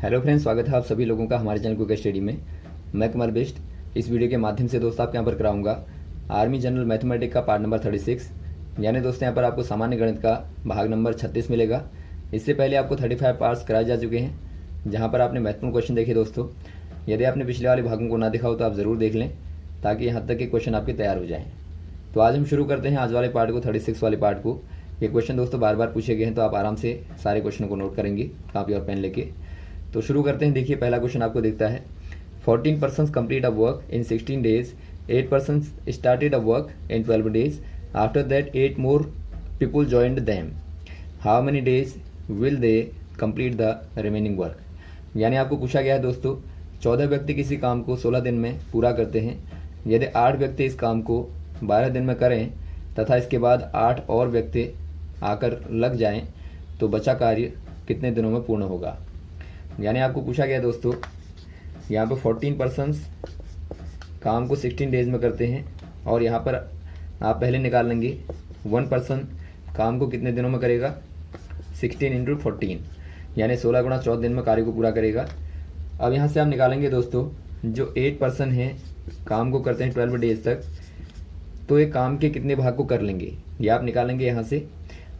Hello friends, स्वागत है आप सभी लोगों का हमारे चैनल क्विक स्टडी में। मैं कमल बेस्ट। इस वीडियो के माध्यम से दोस्तों आपके यहाँ पर कराऊंगा आर्मी जनरल मैथमेटिक्स का पार्ट नंबर 36, यानी दोस्तों यहाँ पर आपको सामान्य गणित का भाग नंबर 36 मिलेगा। इससे पहले आपको 35 पार्ट्स कराए जा चुके हैं, जहाँ पर आपने महत्वपूर्ण क्वेश्चन देखे। दोस्तों यदि आपने पिछले वाले भागों को ना देखा हो तो आप ज़रूर देख लें, ताकि यहाँ तक के क्वेश्चन आपके तैयार हो जाएँ। तो आज हम शुरू करते हैं आज वाले पार्ट को, 36 वाले पार्ट को। ये क्वेश्चन दोस्तों बार बार पूछे गए हैं, तो आप आराम से सारे क्वेश्चन को नोट करेंगे कॉपी और पेन लेके। तो शुरू करते हैं। देखिए पहला क्वेश्चन आपको दिखता है, 14 persons complete a work in 16 days, 8 persons started a work in 12 days, after that 8 more people joined them, how many days will they complete the remaining work. यानी आपको पूछा गया है दोस्तों, 14 व्यक्ति किसी काम को 16 दिन में पूरा करते हैं। यदि 8 व्यक्ति इस काम को 12 दिन में करें तथा इसके बाद 8 और व्यक्ति आकर लग जाएं, तो बचा कार्य कितने दिनों में पूर्ण होगा। यानी आपको पूछा गया दोस्तों, यहाँ पर 14 पर्सन्स काम को 16 डेज में करते हैं, और यहाँ पर आप पहले निकाल लेंगे 1 पर्सन काम को कितने दिनों में करेगा, 16 × 14, यानी 16 × 14 दिन में कार्य को पूरा करेगा। अब यहाँ से आप निकालेंगे दोस्तों, जो 8 पर्सन हैं काम को करते हैं 12 डेज तक, तो एक काम के कितने भाग को कर लेंगे, ये आप निकालेंगे यहाँ से।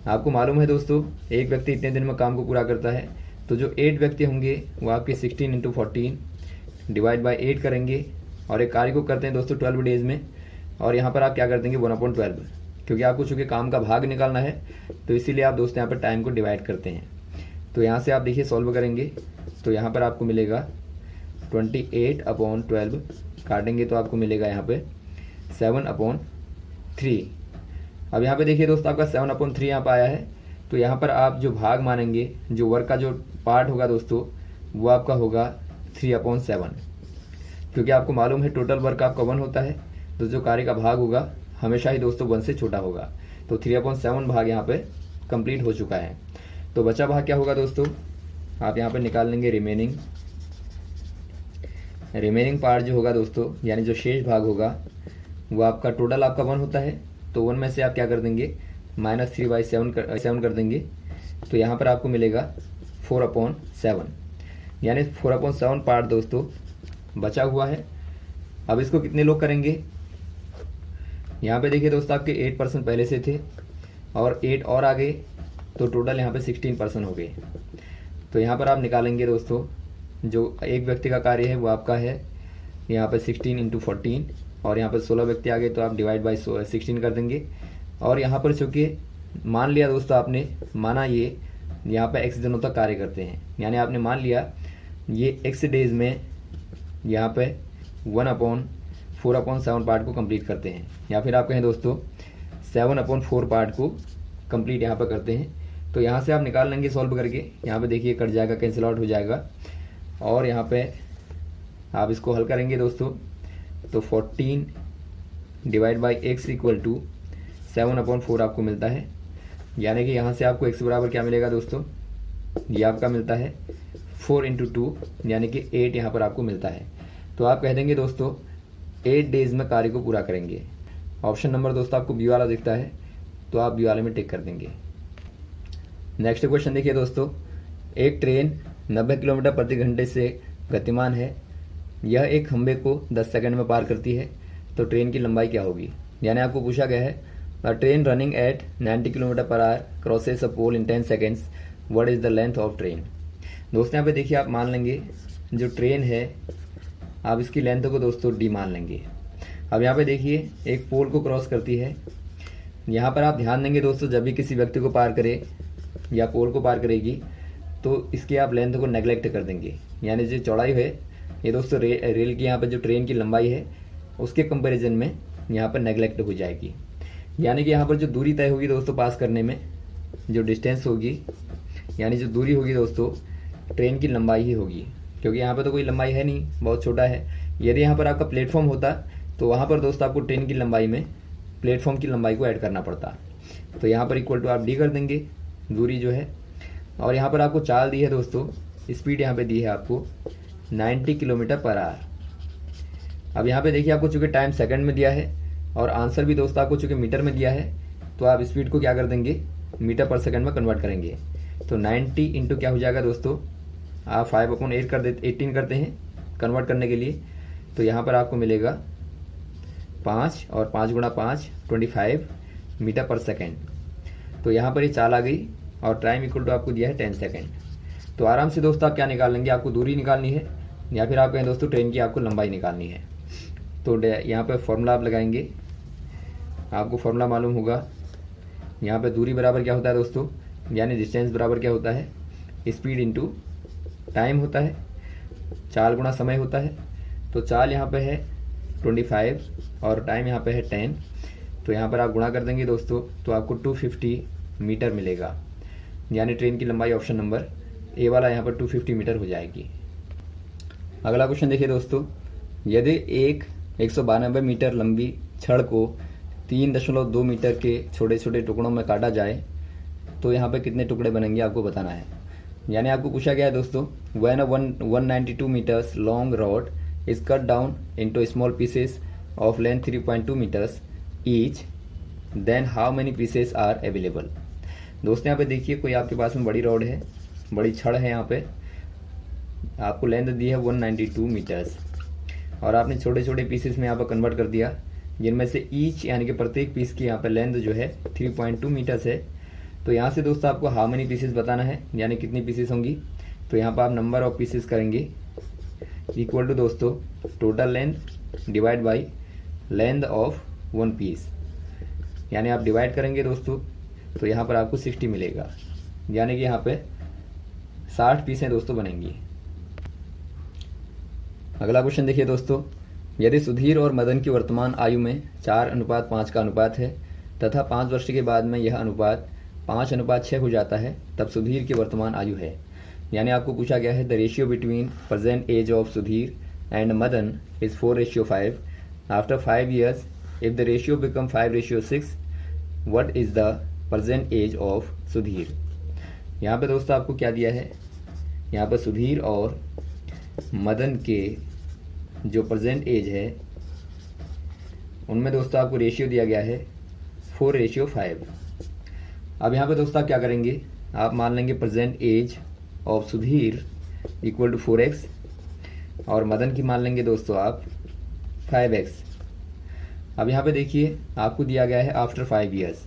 आपको मालूम है दोस्तों, एक व्यक्ति इतने दिन में काम को पूरा करता है, तो जो 8 व्यक्ति होंगे वो आपके 16 × 14 डिवाइड बाय 8 करेंगे, और एक कार्य को करते हैं दोस्तों 12 डेज में। और यहाँ पर आप क्या कर देंगे, 1/12, क्योंकि आपको चूँकि काम का भाग निकालना है, तो इसीलिए आप दोस्तों यहाँ पर टाइम को डिवाइड करते हैं। तो यहाँ से आप देखिए सॉल्व करेंगे, तो यहाँ पर आपको मिलेगा 28/12, काटेंगे तो आपको मिलेगा यहाँ पे 7/3। अब यहाँ पे देखिए दोस्तों, आपका 7/3 यहाँ पर आया है, तो यहाँ पर आप जो भाग मानेंगे, जो वर्क का जो पार्ट होगा दोस्तों, वो आपका होगा 3/7, क्योंकि आपको मालूम है टोटल वर्क आपका 1 होता है, तो जो कार्य का भाग होगा हमेशा ही दोस्तों 1 से छोटा होगा। तो 3/7 भाग यहाँ पे कंप्लीट हो चुका है। तो बचा भाग क्या होगा दोस्तों, आप यहाँ पे निकाल लेंगे रिमेनिंग पार्ट जो होगा दोस्तों, यानी जो शेष भाग होगा वो आपका टोटल आपका 1 होता है, तो 1 में से आप क्या कर देंगे, -3/7 कर देंगे, तो यहाँ पर आपको मिलेगा 4/7, यानी 4/7 पार्ट दोस्तों बचा हुआ है। अब इसको कितने लोग करेंगे, यहाँ पे देखिए दोस्तों, आपके 8 पर्सन पहले से थे और 8 और आ गए, तो टोटल यहाँ पे 16 पर्सन हो गए। तो यहाँ पर आप निकालेंगे दोस्तों, जो एक व्यक्ति का कार्य है वो आपका है यहाँ पे 16 × 14, और यहाँ पर 16 व्यक्ति आ गए, तो आप डिवाइड बाई 16 कर देंगे। और यहाँ पर चूँकि मान लिया दोस्तों, आपने माना ये यहाँ पे x दिनों तक कार्य करते हैं, यानी आपने मान लिया ये x डेज में यहाँ पे 1/4/7 पार्ट को कंप्लीट करते हैं, या फिर आप कहें दोस्तों 7/4 पार्ट को कंप्लीट यहाँ पर करते हैं। तो यहाँ से आप निकाल लेंगे सॉल्व करके, यहाँ पे देखिए कट जाएगा, कैंसिल आउट हो जाएगा, और यहाँ पे आप इसको हल करेंगे दोस्तों, तो 14 डिवाइड बाई x = 7/4 आपको मिलता है। यानी कि यहाँ से आपको x बराबर क्या मिलेगा दोस्तों, ये आपका मिलता है 4 × 2, यानी कि 8 यहाँ पर आपको मिलता है। तो आप कह देंगे दोस्तों 8 डेज में कार्य को पूरा करेंगे। ऑप्शन नंबर दोस्तों आपको बी वाला दिखता है, तो आप बी वाले में टिक कर देंगे। नेक्स्ट क्वेश्चन देखिए दोस्तों, एक ट्रेन 90 किलोमीटर प्रति घंटे से गतिमान है, यह एक खंभे को 10 सेकंड में पार करती है, तो ट्रेन की लंबाई क्या होगी। यानी आपको पूछा गया है, a train running at 90 km/h crosses a pole in 10 seconds, what is the length of train. दोस्तों यहाँ पे देखिए आप मान लेंगे, जो ट्रेन है आप इसकी लेंथ को दोस्तों d मान लेंगे। अब यहाँ पे देखिए एक पोल को क्रॉस करती है, यहाँ पर आप ध्यान देंगे दोस्तों, जब भी किसी व्यक्ति को पार करे या पोल को पार करेगी, तो इसकी आप लेंथ को नेगलेक्ट कर देंगे, यानी जो चौड़ाई है ये दोस्तों रेल की यहाँ पर जो ट्रेन की लंबाई है उसके कंपैरिजन में यहाँ पर नेगलेक्ट हो जाएगी। यानी कि यहाँ पर जो दूरी तय होगी दोस्तों पास करने में, जो डिस्टेंस होगी, यानी जो दूरी होगी दोस्तों ट्रेन की लंबाई ही होगी, क्योंकि यहाँ पर तो कोई लंबाई है नहीं, बहुत छोटा है। यदि यहाँ पर आपका प्लेटफॉर्म होता तो वहाँ पर दोस्तों आपको ट्रेन की लंबाई में प्लेटफॉर्म की लंबाई को ऐड करना पड़ता। तो यहाँ पर इक्वल टू आप डी कर देंगे दूरी जो है, और यहाँ पर आपको चाल दी है दोस्तों, स्पीड यहाँ पे दी है आपको 90 km/h। अब यहाँ पे देखिए आपको चूँकि टाइम सेकंड में दिया है, और आंसर भी दोस्तों आपको चूँकि मीटर में दिया है, तो आप स्पीड को क्या कर देंगे, मीटर पर सेकंड में कन्वर्ट करेंगे। तो 90 इंटू क्या हो जाएगा दोस्तों, आप 5/8 कर देते 18 करते हैं कन्वर्ट करने के लिए, तो यहाँ पर आपको मिलेगा 5 और 5 गुणा 5 25 मीटर पर सेकेंड। तो यहाँ पर ये चाल आ गई और टाइम इक्वल टू आपको दिया है 10 सेकेंड। तो आराम से दोस्तों आप क्या निकाल लेंगे, आपको दूरी निकालनी है या फिर आप कहें दोस्तों ट्रेन की आपको लंबाई निकालनी है। तो यहाँ पर फॉर्मूला आप लगाएंगे, आपको फॉर्मूला मालूम होगा। यहाँ पे दूरी बराबर क्या होता है दोस्तों, यानी डिस्टेंस बराबर क्या होता है, स्पीड इनटू टाइम होता है, चाल गुणा समय होता है। तो चाल यहाँ पे है 25 और टाइम यहाँ पे है 10, तो यहाँ पर आप गुणा कर देंगे दोस्तों तो आपको 250 मीटर मिलेगा, यानी ट्रेन की लंबाई ऑप्शन नंबर ए वाला यहाँ पर 250 मीटर हो जाएगी। अगला क्वेश्चन देखिए दोस्तों, यदि एक 192 मीटर लंबी छड़ को 3.2 मीटर के छोटे छोटे टुकड़ों में काटा जाए तो यहाँ पे कितने टुकड़े बनेंगे आपको बताना है। यानी आपको पूछा गया है दोस्तों, when a 192 metres long rod is cut down into small pieces of length 3.2 metres each, then how many pieces are available. दोस्तों यहाँ पे देखिए कोई आपके पास में बड़ी रॉड है, बड़ी छड़ है, यहाँ पे आपको लेंथ दी है 192 मीटर्स और आपने छोटे छोटे पीसेस में यहाँ पर कन्वर्ट कर दिया, जिनमें से ईच यानी कि प्रत्येक पीस की यहाँ पर लेंथ जो है 3.2 मीटर्स है। तो यहाँ से दोस्तों आपको हाउ मेनी पीसेस बताना है, यानी कितनी पीसेस होंगी। तो यहाँ पर आप नंबर ऑफ पीसेस करेंगे इक्वल टू दोस्तों total length divide by length of one piece, यानी आप डिवाइड करेंगे दोस्तों तो यहाँ पर आपको 60 मिलेगा, यानी कि यहाँ पे 60 पीसें दोस्तों बनेंगी। अगला क्वेश्चन देखिए दोस्तों, यदि सुधीर और मदन की वर्तमान आयु में 4:5 का अनुपात है तथा 5 वर्ष के बाद में यह अनुपात 5:6 हो जाता है, तब सुधीर की वर्तमान आयु है। यानी आपको पूछा गया है the ratio between present age of Sudhir and Madan is 4:5। After 5 years if the ratio become 5:6 what is the present age of Sudhir. यहाँ पे दोस्तों आपको क्या दिया है, यहाँ पर सुधीर और मदन के जो प्रेजेंट एज है उनमें दोस्तों आपको रेशियो दिया गया है 4:5। अब यहाँ पे दोस्तों आप क्या करेंगे, आप मान लेंगे present age of Sudhir equal to 4x और मदन की मान लेंगे दोस्तों आप 5x। अब यहाँ पे देखिए आपको दिया गया है आफ्टर 5 years।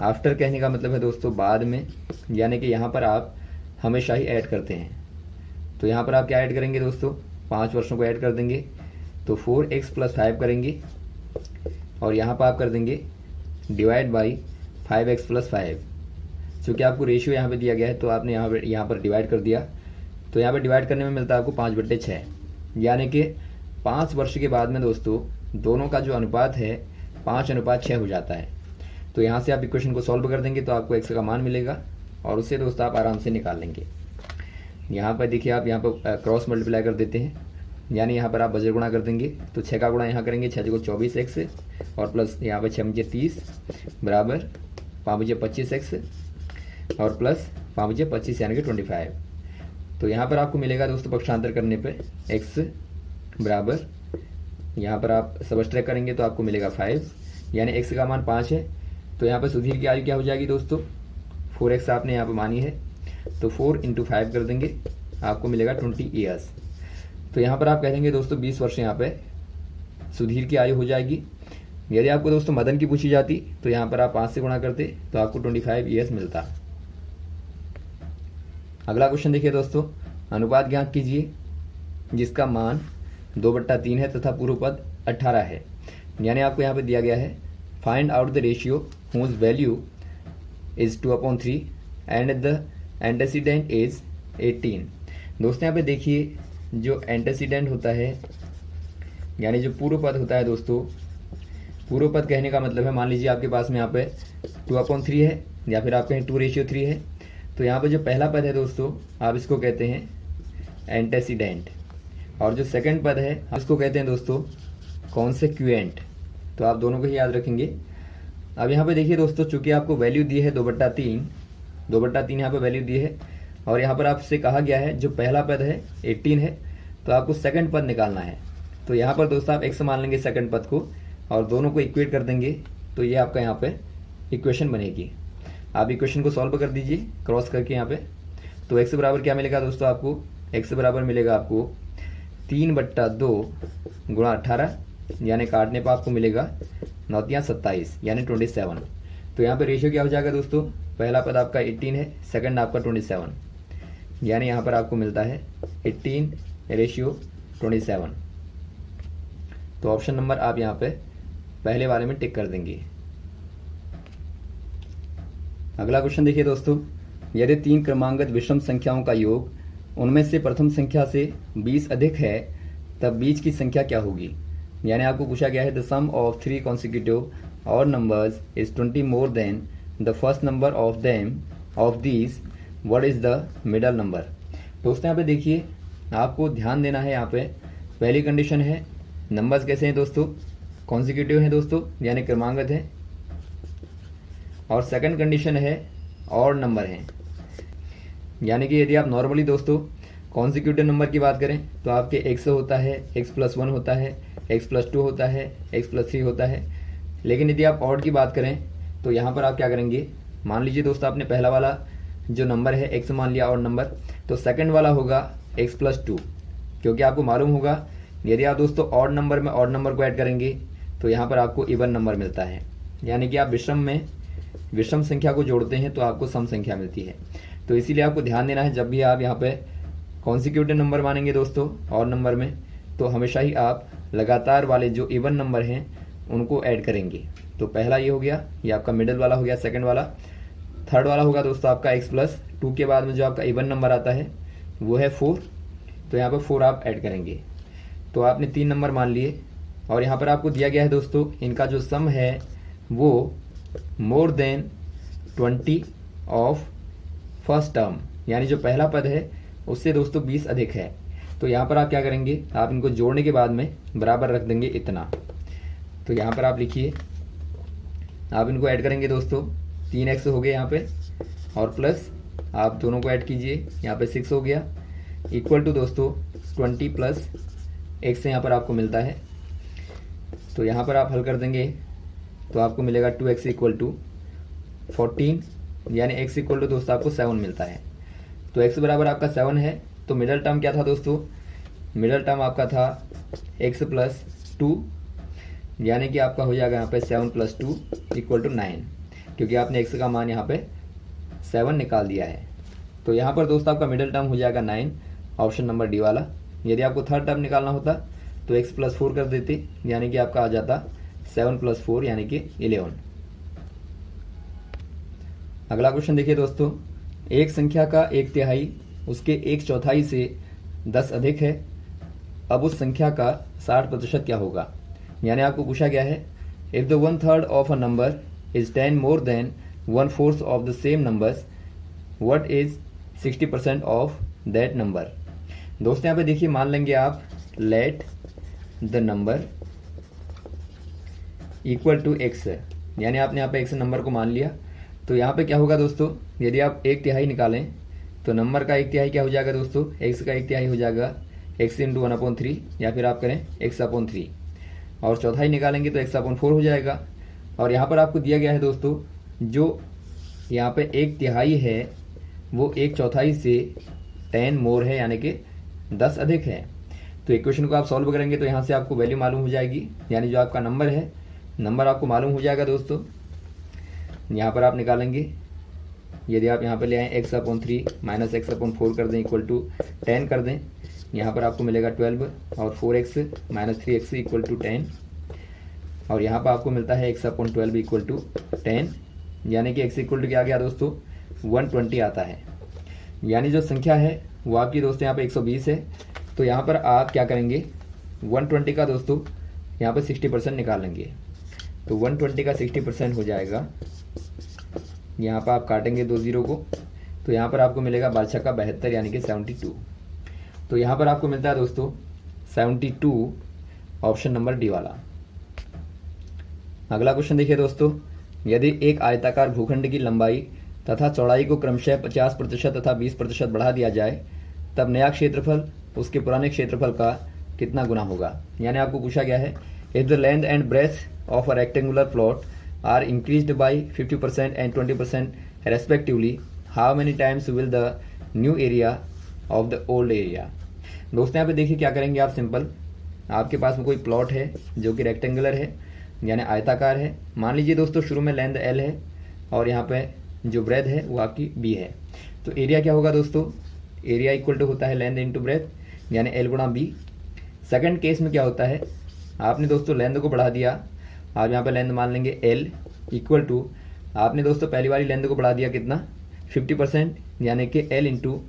आफ्टर कहने का मतलब है दोस्तों बाद में, यानी कि यहाँ पर आप हमेशा ही ऐड करते हैं। तो यहाँ पर आप क्या ऐड करेंगे दोस्तों, 5 वर्षों को ऐड कर देंगे तो 4x + 5 करेंगे और यहाँ पर आप कर देंगे डिवाइड बाई 5x + 5। चूँकि आपको रेशियो यहाँ पे दिया गया है तो आपने यहाँ पर डिवाइड कर दिया, तो यहाँ पर डिवाइड करने में मिलता है आपको 5/6, यानी कि 5 वर्ष के बाद में दोस्तों दोनों का जो अनुपात है 5:6 हो जाता है। तो यहाँ से आप इक्वेशन को सॉल्व कर देंगे तो आपको x का मान मिलेगा और उससे दोस्तों आप आराम से निकाल लेंगे। यहाँ पर देखिए आप यहाँ पर क्रॉस मल्टीप्लाई कर देते हैं, यानी यहाँ पर आप बजट गुणा कर देंगे तो 6 का गुणा यहाँ करेंगे, 6 को 24x और प्लस यहाँ पर 6 × 30 बराबर 5 × 25x और प्लस 5 × 25 यानी कि 25। तो यहाँ पर आपको मिलेगा दोस्तों पक्षांतर करने पे x बराबर, यहाँ पर आप सबट्रैक्ट करेंगे तो आपको मिलेगा 5, यानी x का मान 5 है। तो यहाँ पर सुधीर की आयु क्या हो जाएगी दोस्तों, 4x आपने यहाँ पर मानी है तो 4 × 5 कर देंगे, आपको मिलेगा 20 years। तो यहाँ पर आप कह देंगे दोस्तों 20 वर्ष यहाँ पे सुधीर की आयु हो जाएगी। यदि आपको दोस्तों मदन की पूछी जाती तो यहाँ पर आप 5 से गुणा करते तो आपको 25 years मिलता। अगला क्वेश्चन देखिए दोस्तों, अनुपात ज्ञात कीजिए जिसका मान 2/3 है तथा पूर्व पद 18 है। यानी आपको यहाँ पे दिया गया है find out the ratio whose value is 2/3 and the antecedent is 18। दोस्तों यहाँ पे देखिए जो एंटेसिडेंट होता है यानी जो पूर्व पद होता है दोस्तों, पूर्व पद कहने का मतलब है मान लीजिए आपके पास में यहाँ पे 2/3 है या फिर आप कहें 2:3 है, तो यहाँ पे जो पहला पद है दोस्तों आप इसको कहते हैं एंटेसिडेंट और जो सेकंड पद है आप इसको कहते हैं दोस्तों कॉन्सेक्युएंट। तो आप दोनों को ही याद रखेंगे। अब यहाँ पे देखिए दोस्तों चूंकि आपको वैल्यू दी है 2/3 यहाँ पे वैल्यू दी है और यहाँ पर आपसे कहा गया है जो पहला पद है 18 है तो आपको सेकंड पद निकालना है। तो यहाँ पर दोस्तों आप x मान लेंगे सेकंड पद को और दोनों को इक्वेट कर देंगे तो ये आपका यहाँ पे इक्वेशन बनेगी। आप इक्वेशन को सॉल्व कर दीजिए क्रॉस करके यहाँ पे, तो x बराबर क्या मिलेगा दोस्तों आपको, x बराबर मिलेगा आपको 3/2 गुणा 18, यानी काटने पर आपको मिलेगा 9×27 यानी 27। तो यहाँ पे रेशियो क्या हो जाएगा दोस्तों, पहला पद आपका 18 है, सेकंड आपका 27, यानी यहाँ पर आपको मिलता है 18:27। तो ऑप्शन नंबर आप यहाँ पे पहले वाले में टिक कर देंगे। अगला क्वेश्चन देखिए दोस्तों, यदि 3 क्रमांकित विषम संख्याओं का योग उनमें से प्रथम संख्या से 20 अधिक है तब बीच की संख्या क्या होगी। यानी आपको पूछा गया है द सम ऑफ 3 कॉन्सिक्यूटिव और numbers is 20 more than the first number of them of these, what is the middle number. दोस्तों यहाँ पे देखिए, आपको ध्यान देना है। यहाँ पे पहली कंडीशन है नंबर्स कैसे हैं दोस्तों, कॉन्सिक्यूटिव हैं दोस्तों, यानी क्रमांकित हैं। और सेकंड कंडीशन है और नंबर हैं, यानी कि यदि आप नॉर्मली दोस्तों कॉन्सिक्यूटिव नंबर की बात करें तो आपके x होता है, x+1 होता है, x+2 होता है, x+3 होता है। लेकिन यदि आप ऑड की बात करें तो यहाँ पर आप क्या करेंगे, मान लीजिए दोस्तों आपने पहला वाला जो नंबर है x मान लिया ऑड नंबर, तो सेकंड वाला होगा x+2, क्योंकि आपको मालूम होगा यदि आप दोस्तों ऑड नंबर में ऑड नंबर को ऐड करेंगे तो यहाँ पर आपको इवन नंबर मिलता है। यानी कि आप विषम में विषम संख्या को जोड़ते हैं तो आपको सम संख्या मिलती है। तो इसीलिए आपको ध्यान देना है, जब भी आप यहाँ पे कॉन्सिक्यूटिव नंबर मानेंगे दोस्तों और नंबर में, तो हमेशा ही आप लगातार वाले जो इवन नंबर हैं उनको ऐड करेंगे। तो पहला ये हो गया, ये आपका मिडिल वाला हो गया, सेकंड वाला। थर्ड वाला होगा दोस्तों आपका x+2 के बाद में जो आपका इवन नंबर आता है वो है 4, तो यहाँ पर 4 आप ऐड करेंगे। तो आपने 3 नंबर मान लिए और यहाँ पर आपको दिया गया है दोस्तों इनका जो सम है वो more than 20 of first term, यानी जो पहला पद है उससे दोस्तों 20 अधिक है। तो यहाँ पर आप क्या करेंगे, आप इनको जोड़ने के बाद में बराबर रख देंगे इतना। तो यहाँ पर आप लिखिए, आप इनको ऐड करेंगे दोस्तों, 3x हो गए यहाँ पे और प्लस आप दोनों को ऐड कीजिए, यहाँ पे 6 हो गया, इक्वल टू दोस्तों 20 प्लस x यहाँ पर आपको मिलता है। तो यहाँ पर आप हल कर देंगे तो आपको मिलेगा 2x इक्वल टू 14, यानी x इक्वल टू दोस्तों आपको 7 मिलता है। तो x बराबर आपका 7 है। तो मिडल टर्म क्या था दोस्तों, मिडल टर्म आपका था x+2, यानी कि आपका हो जाएगा यहाँ पे 7+2 इक्वल टू 9, क्योंकि आपने x का मान यहाँ पे 7 निकाल दिया है। तो यहाँ पर दोस्तों आपका मिडल टर्म हो जाएगा 9, ऑप्शन नंबर डी वाला। यदि आपको थर्ड टर्म निकालना होता तो x+4 कर देते, यानी कि आपका आ जाता 7+4 यानी कि 11। अगला क्वेश्चन देखिए दोस्तों, एक संख्या का 1/3 उसके 1/4 से 10 अधिक है, अब उस संख्या का 60% क्या होगा। यानी आपको पूछा गया है if the 1/3 of a number is 10 more than 1/4 of the same numbers, what is 60% of that number. दोस्तों यहाँ पे देखिए, मान लेंगे आप let the number equal to x, यानी आपने यहाँ पे x नंबर को मान लिया। तो यहाँ पे क्या होगा दोस्तों, यदि आप 1/3 निकालें तो नंबर का 1/3 क्या हो जाएगा दोस्तों, x का 1/3 हो जाएगा x × 1/3, या फिर आप करें x/3, और चौथाई निकालेंगे तो x/4 हो जाएगा। और यहाँ पर आपको दिया गया है दोस्तों जो यहाँ पे 1/3 है वो 1/4 से 10 मोर है, यानी कि 10 अधिक है। तो इक्वेशन को आप सॉल्व करेंगे तो यहाँ से आपको वैल्यू मालूम हो जाएगी, यानी जो आपका नंबर है नंबर आपको मालूम हो जाएगा दोस्तों। यहाँ पर आप निकालेंगे, यदि आप यहाँ पर ले आए x/3 माइनस x/4 कर दें इक्वल टू 10 कर दें, यहाँ पर आपको मिलेगा 12 और 4x minus 3x equal to 10, और यहाँ पर आपको मिलता है x/12 इक्वल टू 10, यानी कि x इक्वल टू क्या आ गया दोस्तों 120 आता है। यानी जो संख्या है वो आपकी दोस्तों यहाँ पे 120 है। तो यहाँ पर आप क्या करेंगे, 120 का दोस्तों यहाँ पे 60% निकाल लेंगे। तो 120 का 60% हो जाएगा, यहाँ पर आप काटेंगे 2 0 को, तो यहाँ पर आपको मिलेगा 12×72 यानी कि 72। तो यहाँ पर आपको मिलता है दोस्तों 72, ऑप्शन नंबर डी वाला। अगला क्वेश्चन देखिए दोस्तों, यदि एक आयताकार भूखंड की लंबाई तथा चौड़ाई को क्रमशः 50% तथा 20% बढ़ा दिया जाए तब नया क्षेत्रफल उसके पुराने क्षेत्रफल का कितना गुना होगा। यानी आपको पूछा गया है if the length and breadth of a rectangular plot are increased by 50% and 20% respectively, how many times will the new area of the old area. दोस्तों यहाँ पे देखिए क्या करेंगे आप, सिंपल, आपके पास में कोई प्लॉट है जो कि रेक्टेंगुलर है यानी आयताकार है। मान लीजिए दोस्तों शुरू में लेंथ L है और यहाँ पे जो ब्रेथ है वो आपकी B है। तो एरिया क्या होगा दोस्तों, एरिया इक्वल टू होता है लेंथ इंटू ब्रेथ यानी L गुणा B। सेकंड केस में क्या होता है, आपने दोस्तों लेंथ को बढ़ा दिया, आप यहाँ पे लेंथ मान लेंगे L इक्वल टू, आपने दोस्तों पहली वाली लेंथ को बढ़ा दिया कितना 50% यानी कि L इंटू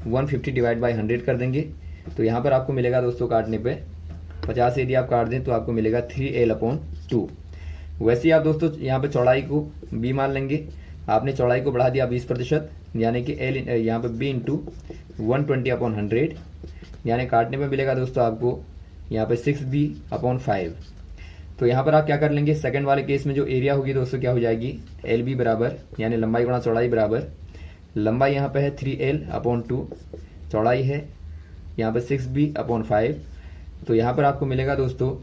150 डिवाइड बाई 100 कर देंगे। तो यहाँ पर आपको मिलेगा दोस्तों काटने पे 50 यदि आप काट दें तो आपको मिलेगा 3L/2। वैसे ही आप दोस्तों यहाँ पे चौड़ाई को B मान लेंगे, आपने चौड़ाई को बढ़ा दिया 20% यानी कि L यहाँ पे B इंटू 120/100 यानी काटने में मिलेगा दोस्तों आपको यहाँ पे 6B/5। तो यहाँ पर आप क्या कर लेंगे, सेकंड वाले केस में जो एरिया होगी दोस्तों क्या हो जाएगी, LB बराबर यानी लंबाई गुणा चौड़ाई बराबर, लंबाई यहाँ पे है 3L/2, चौड़ाई है यहाँ पे 6B/5। तो यहाँ पर आपको मिलेगा दोस्तों,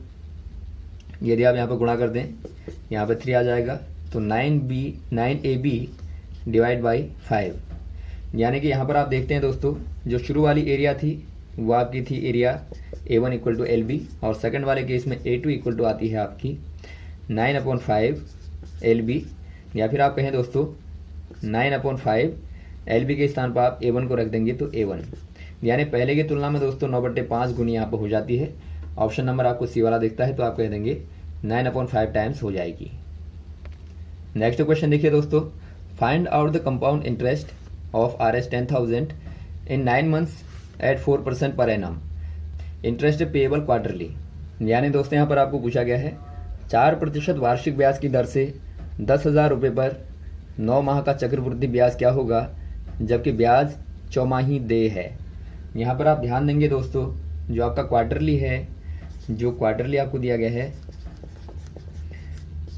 यदि आप यहाँ पर गुणा कर दें यहाँ पे 3 आ जाएगा तो 9AB डिवाइड बाई 5 यानी कि यहाँ पर आप देखते हैं दोस्तों जो शुरू वाली एरिया थी वो आपकी थी area A1 equal to LB और सेकंड वाले केस में A2 इक्वल टू आती है आपकी 9/5 LB, या फिर आप कहें दोस्तों 9/5 LB के स्थान पर आप A1 को रख देंगे तो A1 यानी पहले की तुलना में दोस्तों 9/5 गुनी यहाँ पर हो जाती है। ऑप्शन नंबर आपको C वाला दिखता है तो आप कह देंगे 9/5 टाइम्स हो जाएगी। नेक्स्ट क्वेश्चन देखिए दोस्तों, find out the compound interest of Rs 10,000 in 9 months at 4% per annum, interest payable quarterly. यानी दोस्तों यहाँ पर आपको पूछा गया है 4% वार्षिक ब्याज की दर से 10,000 रुपये पर 9 माह का चक्रवृद्धि ब्याज क्या होगा जबकि ब्याज चौमाही देय है। यहाँ पर आप ध्यान देंगे दोस्तों जो आपका क्वार्टरली है, जो क्वार्टरली आपको दिया गया है,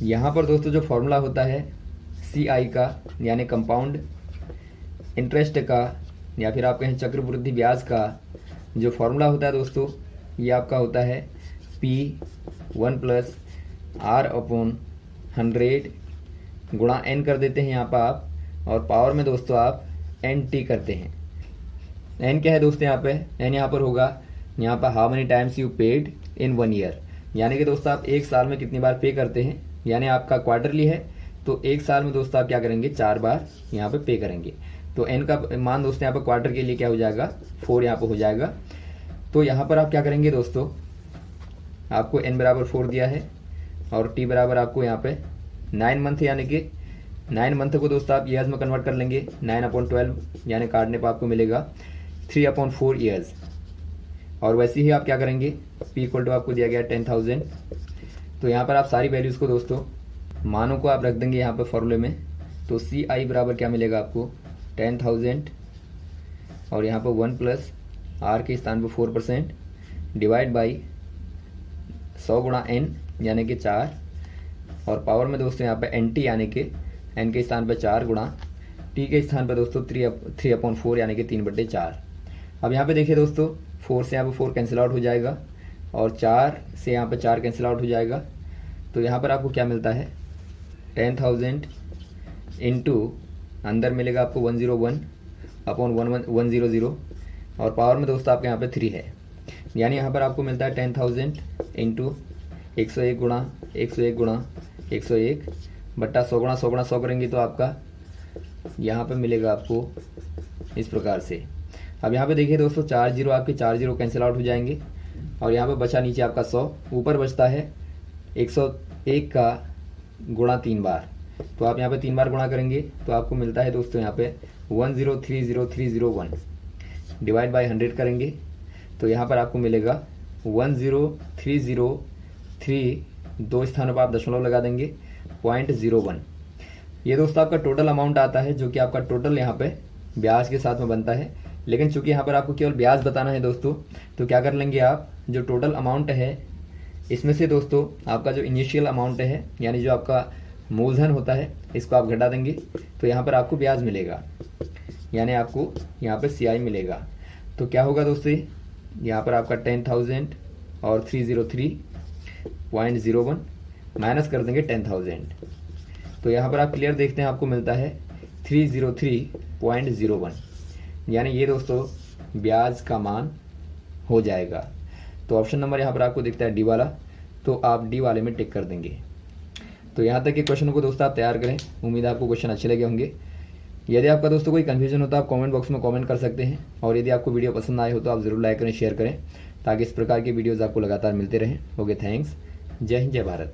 यहाँ पर दोस्तों जो फॉर्मूला होता है CI का यानी कंपाउंड इंटरेस्ट का या फिर आप कहें चक्रवृद्धि ब्याज का जो फॉर्मूला होता है दोस्तों ये आपका होता है P1 + R/100 गुणा N कर देते हैं यहाँ पर आप, और पावर में दोस्तों आप NT करते हैं। N क्या है दोस्तों यहाँ पे, N यहाँ पर होगा यहाँ पर how many times you paid in 1 year, यानी कि दोस्तों आप एक साल में कितनी बार पे करते हैं, यानी आपका क्वार्टरली है तो एक साल में दोस्तों आप क्या करेंगे 4 बार यहाँ पे करेंगे। तो N का मान दोस्तों यहाँ पर क्वार्टर के लिए क्या हो जाएगा 4 यहाँ पर हो जाएगा। तो यहाँ पर आप क्या करेंगे दोस्तों, आपको N बराबर 4 दिया है और T बराबर आपको यहाँ पे 9 मंथ यानी कि 9 मंथ को दोस्तों आप ईयर्स में कन्वर्ट कर लेंगे 9/12 यानी काटने पर आपको मिलेगा 3/4 ईयर्स। और वैसे ही आप क्या करेंगे P इक्वल टू आपको दिया गया 10,000, तो यहाँ पर आप सारी वैल्यूज़ को दोस्तों मानों को आप रख देंगे यहाँ पर फॉर्मूले में। तो CI बराबर क्या मिलेगा आपको 10,000 और यहाँ पर 1 + R के स्थान पर 4% डिवाइड बाई 100 गुणा N यानी कि 4 और पावर में दोस्तों यहाँ पे NT यानी कि N के स्थान पर 4 गुणा T के स्थान पर दोस्तों 3/4 यानी कि 3/4। अब यहाँ पे देखिए दोस्तों 4 से यहाँ पे 4 कैंसिल आउट हो जाएगा और 4 से यहाँ पे 4 कैंसिल आउट हो जाएगा। तो यहाँ पर आपको क्या मिलता है 10,000 इंटू अंदर मिलेगा आपको 101/100 और पावर में दोस्तों आपके यहाँ पे 3 है, यानी यहाँ पर आपको मिलता है 10,000 इंटू 101 गुणा 101 गुणा 101 बट्टा 100 गुणा 100 गुणा 100 करेंगे तो आपका यहाँ पे मिलेगा आपको इस प्रकार से। अब यहाँ पे देखिए दोस्तों 4 जीरो आपके 4 जीरो कैंसिल आउट हो जाएंगे और यहाँ पे बचा नीचे आपका 100, ऊपर बचता है 101 का गुणा 3 बार। तो आप यहाँ पे 3 बार गुणा करेंगे तो आपको मिलता है दोस्तों यहाँ पे 1030301 डिवाइड बाई 100 करेंगे तो यहाँ पर आपको मिलेगा 10303, 2 स्थानों पर आप दशमलव लगा देंगे 0.01। ये दोस्तों आपका टोटल अमाउंट आता है जो कि आपका टोटल यहाँ पे ब्याज के साथ में बनता है। लेकिन चूंकि यहाँ पर आपको केवल ब्याज बताना है दोस्तों तो क्या कर लेंगे आप, जो टोटल अमाउंट है इसमें से दोस्तों आपका जो इनिशियल अमाउंट है यानी जो आपका मूलधन होता है इसको आप घटा देंगे तो यहाँ पर आपको ब्याज मिलेगा, यानी आपको यहाँ पर CI मिलेगा। तो क्या होगा दोस्तों, यहाँ पर आपका 10,000 और 303.01 माइनस कर देंगे 10,000 तो यहाँ पर आप क्लियर देखते हैं आपको मिलता है 303.01। यानी ये दोस्तों ब्याज का मान हो जाएगा। तो ऑप्शन नंबर यहाँ पर आपको दिखता है डी वाला, तो आप डी वाले में टिक कर देंगे। तो यहाँ तक के क्वेश्चन को दोस्तों आप तैयार करें। उम्मीद है आपको क्वेश्चन अच्छे लगे होंगे। यदि आपका दोस्तों कोई कन्फ्यूजन हो तो आप कमेंट बॉक्स में कमेंट कर सकते हैं, और यदि आपको वीडियो पसंद आए हो तो आप ज़रूर लाइक करें, शेयर करें, ताकि इस प्रकार की वीडियोज़ आपको लगातार मिलते रहें। Okay, thanks. जय हिंद, जय भारत।